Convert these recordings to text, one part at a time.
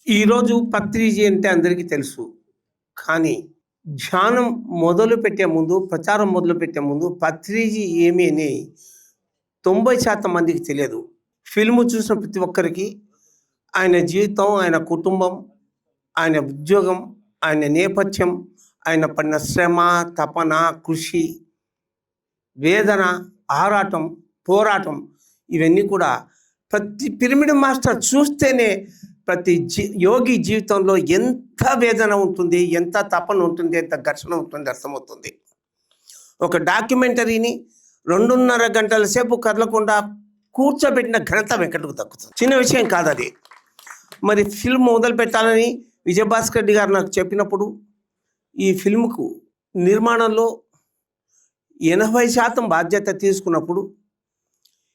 ఈరోజు పత్రిజీ అంటే అందరికీ తెలుసు. కానీ ధ్యానం మొదలుపెట్టే ముందు, ప్రచారం మొదలుపెట్టే ముందు పత్రిజీ ఏమి అని 90% మందికి తెలియదు. ఫిల్మ్ చూసిన ప్రతి ఒక్కరికి ఆయన జీవితం, ఆయన కుటుంబం, ఆయన ఉద్యోగం, ఆయన నేపథ్యం, ఆయన పడిన శ్రమ, తపన, కృషి, వేదన, ఆరాటం, పోరాటం ఇవన్నీ కూడా ప్రతి పిరమిడ్ మాస్టర్ చూస్తేనే ప్రతి యోగి జీవితంలో ఎంత వేదన ఉంటుంది, ఎంత తపన ఉంటుంది, ఎంత ఘర్షణ ఉంటుంది అర్థమవుతుంది. ఒక డాక్యుమెంటరీని 2.5 గంటల సేపు కదలకుండా కూర్చోబెట్టిన ఘనత వెంకటకు దక్కుతుంది. చిన్న విషయం కాదు అది. మరి ఫిల్మ్ మొదలు పెట్టాలని విజయభాస్కర్ రెడ్డి గారు నాకు చెప్పినప్పుడు ఈ ఫిల్మ్కు నిర్మాణంలో 80% బాధ్యత తీసుకున్నప్పుడు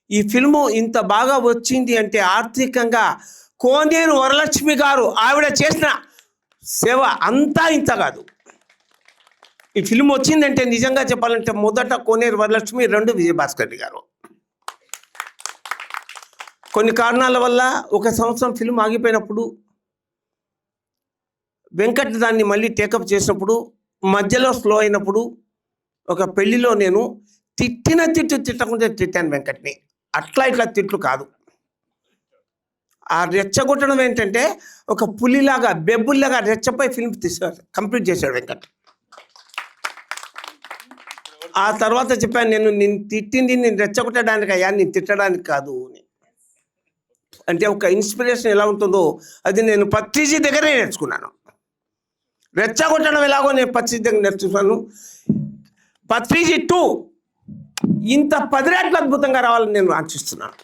ఈ ఫిల్ము ఇంత బాగా వచ్చింది అంటే ఆర్థికంగా కోనేరు వరలక్ష్మి గారు ఆవిడ చేసిన సేవ అంతా ఇంత కాదు. ఈ ఫిల్మ్ వచ్చిందంటే నిజంగా చెప్పాలంటే మొదట కోనేరు వరలక్ష్మి, 2 విజయభాస్కర్ రెడ్డి గారు. కొన్ని కారణాల వల్ల 1 సంవత్సరం ఫిల్మ్ ఆగిపోయినప్పుడు వెంకట్ దాన్ని మళ్ళీ టేకప్ చేసినప్పుడు మధ్యలో స్లో అయినప్పుడు ఒక పెళ్లిలో నేను తిట్టకుండా తిట్టాను వెంకట్ని. అట్లా ఇట్లా తిట్లు కాదు. ఆ రెచ్చగొట్టడం ఏంటంటే ఒక పులిలాగా, బెబ్బుల్లాగా రెచ్చపై ఫిల్మ్ కంప్లీట్ చేశాడు వెంకట్. ఆ తర్వాత చెప్పాను, నేను తిట్టింది నేను రెచ్చగొట్టడానికి అయ్యా, నేను తిట్టడానికి కాదు అని. అంటే ఒక ఇన్స్పిరేషన్ ఎలా ఉంటుందో అది నేను పత్రిజీ దగ్గరే నేర్చుకున్నాను. రెచ్చగొట్టడం ఎలాగో నేను పత్రిజీ దగ్గర నేర్చుకున్నాను. పత్రిజీ 2 ఇంత 10 రెట్లు అద్భుతంగా రావాలని నేను ఆశిస్తున్నాను.